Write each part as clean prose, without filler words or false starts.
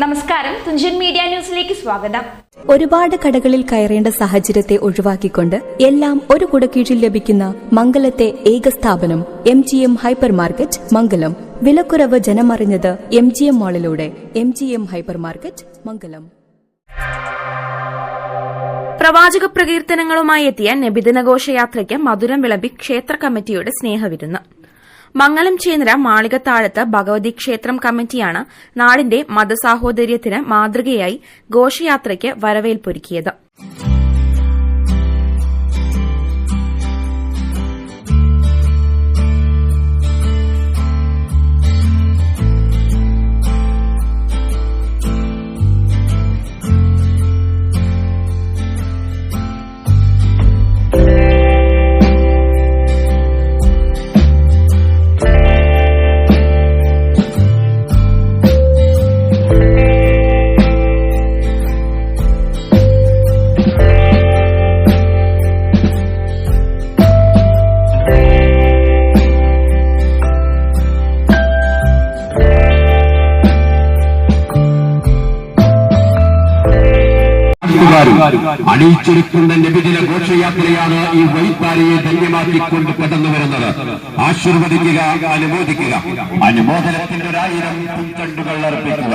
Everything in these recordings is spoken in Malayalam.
നമസ്കാരം, തുഞ്ചൻ മീഡിയ ന്യൂസിലേക്ക് സ്വാഗതം. ഒരുപാട് കടകളിൽ കയറേണ്ട സാഹചര്യത്തെ ഒഴിവാക്കിക്കൊണ്ട് എല്ലാം ഒരു കുടക്കീഴിൽ ലഭിക്കുന്ന മംഗലത്തെ ഏക സ്ഥാപനം MGM ഹൈപ്പർ മാർക്കറ്റ് മംഗലം. വിലക്കുറവ് ജനമറിഞ്ഞത് MGM മാളിലൂടെ. MGM ഹൈപ്പർ മാർക്കറ്റ് മംഗലം. പ്രവാചക പ്രകീർത്തനങ്ങളുമായി എത്തിയ നബിദിന ഘോഷയാത്രയ്ക്ക് മധുരം വിളമ്പി ക്ഷേത്ര കമ്മിറ്റിയുടെ സ്നേഹവിരുന്ന്. മംഗലം ചേന്ദ്ര മാളികത്താഴത്ത് ഭഗവതി ക്ഷേത്രം കമ്മിറ്റിയാണ് നാടിന്റെ മതസാഹോദര്യത്തിന് മാതൃകയായി ഘോഷയാത്രയ്ക്ക് വരവേൽപ്പൊരുക്കിയത്. അണിയിച്ചൊരുക്കുന്ന നബിദിന ഘോഷയാത്രയാണ് ഈ വഴിപ്പാരയെ ധന്യമാക്കിക്കൊണ്ട് കടന്നു വരുന്നത്. ആശീർവദിക്കുക, അനുമോദിക്കുക. അനുമോദനത്തിന്റെ 1000 കണ്ടുകൾ അർപ്പിക്കുക.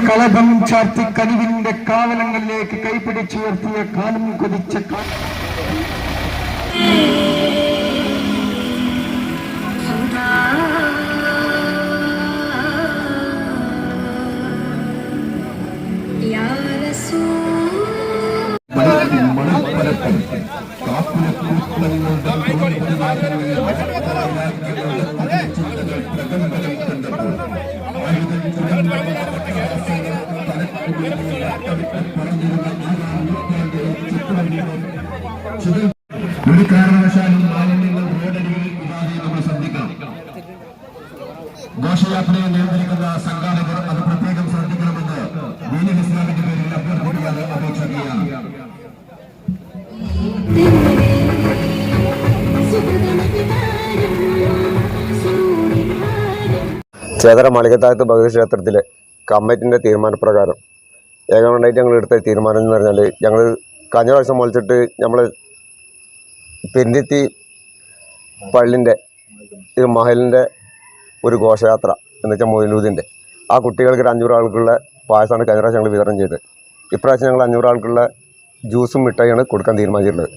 കളഭം ചാർത്തി കനിവിന്റെ കാവലങ്ങളിലേക്ക് കൈപിടിച്ചുയർത്തിയ കാലം കൊതിച്ച ഒരു കാരണവശാലും മാലിന്യങ്ങൾ റോഡരികിൽ ഇടാതെ നമ്മൾ ശ്രദ്ധിക്കണം. ഘോഷയാത്രയെ നിയന്ത്രിക്കുന്ന സംഘാടകർ അത് പ്രത്യേകം ശ്രദ്ധിക്കണമെന്ന് ദീനുൽ ഇസ്ലാമിന്റെ പേരിൽ അഭ്യർത്ഥിക്കുകയാണ്, അപേക്ഷിക്കുകയാണ്. ചേതര മാളികത്താഴത്ത് ഭഗവതി ക്ഷേത്രത്തിലെ കമ്മിറ്റിൻ്റെ തീരുമാനപ്രകാരം ഏകമണ്ടായിട്ട് ഞങ്ങൾ എടുത്ത തീരുമാനം എന്ന് പറഞ്ഞാൽ, ഞങ്ങൾ കഴിഞ്ഞ പ്രാവശ്യം മുളിച്ചിട്ട് നമ്മൾ പെരിന്തിത്തി പള്ളിൻ്റെ ഇത് മഹലിൻ്റെ ഒരു ഘോഷയാത്ര എന്ന് വെച്ചാൽ മൊയ്ലൂദിൻ്റെ ആ കുട്ടികൾക്ക് 500 ആൾക്കുള്ള പായസമാണ് കഴിഞ്ഞ പ്രാവശ്യം ഞങ്ങൾ വിതരണം ചെയ്തത്. ഇപ്രാവശ്യം ഞങ്ങൾ 500 ആൾക്കുള്ള ജ്യൂസും മിഠായിയാണ് കൊടുക്കാൻ തീരുമാനിച്ചിട്ടുള്ളത്.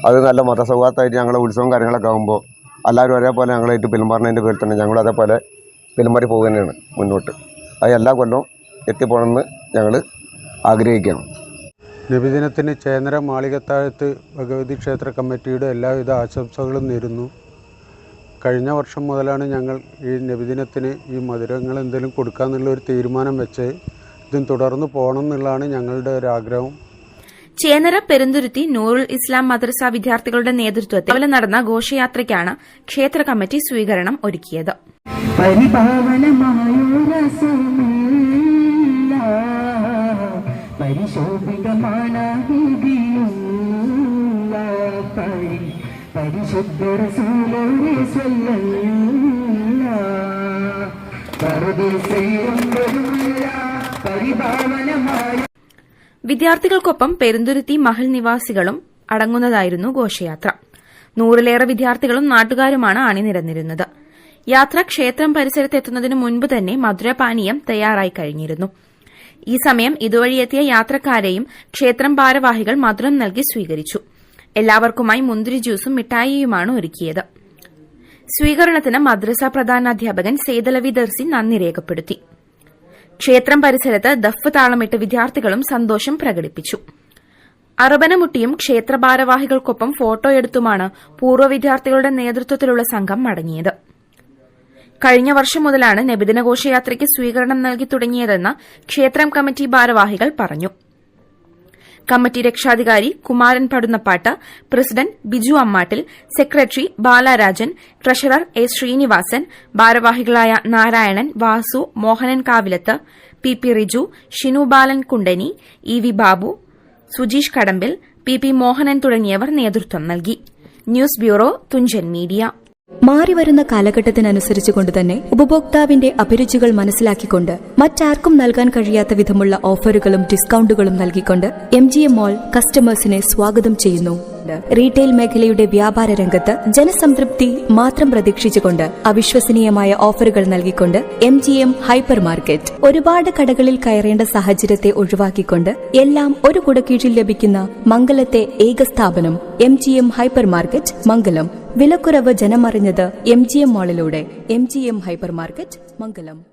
അത് നല്ല മതസൗഹാർദ്ദമായിട്ട് ഞങ്ങളുടെ ഉത്സവം കാര്യങ്ങളൊക്കെ ആകുമ്പോൾ എല്ലാവരും ഒരേപോലെ ഞങ്ങളായിട്ട് പെരുമാറുന്നതിൻ്റെ പേരിൽ തന്നെ ഞങ്ങൾ അതേപോലെ പെരുമാറി പോകുക തന്നെയാണ് മുന്നോട്ട്. അത് എല്ലാ കൊല്ലവും എത്തിപ്പോണമെന്ന് ഞങ്ങൾ ആഗ്രഹിക്കുകയാണ്. നബിദിനത്തിന് ചേന്ദ്ര മാളികത്താഴത്ത് ഭഗവതി ക്ഷേത്ര കമ്മിറ്റിയുടെ എല്ലാവിധ ആശംസകളും നേരുന്നു. കഴിഞ്ഞ വർഷം മുതലാണ് ഞങ്ങൾ ഈ നബിദിനത്തിന് ഈ മധുരങ്ങൾ എന്തെങ്കിലും കൊടുക്കാമെന്നുള്ള ഒരു തീരുമാനം വെച്ച് ഇതിന് തുടർന്ന് പോകണം എന്നുള്ളതാണ് ഞങ്ങളുടെ ഒരാഗ്രഹം. ചേന്നര പെരുന്തുരുത്തി നൂറുൽ ഇസ്ലാം മദ്രസ വിദ്യാർത്ഥികളുടെ നേതൃത്വത്തിൽ നടന്ന ഘോഷയാത്രയ്ക്കാണ് ക്ഷേത്ര കമ്മിറ്റി സ്വീകരണം ഒരുക്കിയത്. വിദ്യാർത്ഥികൾക്കൊപ്പം പെരുന്തുരുത്തി മഹൽ നിവാസികളും അടങ്ങുന്നതായിരുന്നു ഘോഷയാത്ര. 100-ലേറെ വിദ്യാർത്ഥികളും നാട്ടുകാരുമാണ് അണിനിരന്നിരുന്നത്. യാത്ര ക്ഷേത്രം പരിസരത്തെത്തുന്നതിനു മുൻപ് തന്നെ മധുരപാനീയം തയ്യാറായി കഴിഞ്ഞിരുന്നു. ഈ സമയം ഇതുവഴിയെത്തിയ യാത്രക്കാരെയും ക്ഷേത്രം ഭാരവാഹികൾ മധുരം നൽകി സ്വീകരിച്ചു. എല്ലാവർക്കുമായി മുന്തിരി ജ്യൂസും മിഠായിയുമാണ് ഒരുക്കിയത്. സ്വീകരണത്തിന് മദ്രസ പ്രധാനാധ്യാപകൻ സെയ്ദലവി ദർസി നന്ദി രേഖപ്പെടുത്തി. ക്ഷേത്രം പരിസരത്ത് ദഫ് താളമിട്ട് വിദ്യാർത്ഥികളും സന്തോഷം പ്രകടിപ്പിച്ചു. അറബനമുട്ടിയും ക്ഷേത്ര ഭാരവാഹികൾക്കൊപ്പം ഫോട്ടോയെടുത്തുമാണ് പൂർവ്വ വിദ്യാർത്ഥികളുടെ നേതൃത്വത്തിലുള്ള സംഘം മടങ്ങിയത്. കഴിഞ്ഞ വർഷം മുതലാണ് നബിദിന ഘോഷയാത്രയ്ക്ക് സ്വീകരണം നൽകി തുടങ്ങിയതെന്ന് ക്ഷേത്രം കമ്മിറ്റി ഭാരവാഹികൾ പറഞ്ഞു. കമ്മിറ്റി രക്ഷാധികാരി Kumaran Padunnappattu, president Biju Ammattil, secretary Balarajan, treasurer A Sreenivasan, ഭാരവാഹികളായ Narayanan, Vasu, Mohanan Kavilath, P Riju, Shinu Balan Kundani, E Babu, Sujeesh Kadambil, P Mohanan തുടങ്ങിയവർ നേതൃത്വം നൽകി. News bureau, Thunchan media. മാറിവരുന്ന കാലഘട്ടത്തിനനുസരിച്ചുകൊണ്ട് തന്നെ ഉപഭോക്താവിന്റെ അഭിരുചികൾ മനസ്സിലാക്കിക്കൊണ്ട് മറ്റാർക്കും നൽകാൻ കഴിയാത്ത വിധമുള്ള ഓഫറുകളും ഡിസ്കൗണ്ടുകളും നൽകിക്കൊണ്ട് MGM മോൾ കസ്റ്റമേഴ്സിനെ സ്വാഗതം ചെയ്യുന്നു. റീറ്റെയിൽ മേഖലയുടെ വ്യാപാര രംഗത്ത് ജനസംതൃപ്തി മാത്രം പ്രതീക്ഷിച്ചുകൊണ്ട് അവിശ്വസനീയമായ ഓഫറുകൾ നൽകിക്കൊണ്ട് MGM ഹൈപ്പർ മാർക്കറ്റ് ഒരുപാട് കടകളിൽ കയറേണ്ട സാഹചര്യത്തെ ഒഴിവാക്കിക്കൊണ്ട് എല്ലാം ഒരു കുടക്കീഴിൽ ലഭിക്കുന്ന മംഗലത്തെ ഏക സ്ഥാപനം MGM ഹൈപ്പർ മാർക്കറ്റ് മംഗലം. വിലക്കുറവ് ജനമറിഞ്ഞത് MGM മോളിലൂടെ. MGM ഹൈപ്പർ മാർക്കറ്റ് മംഗലം.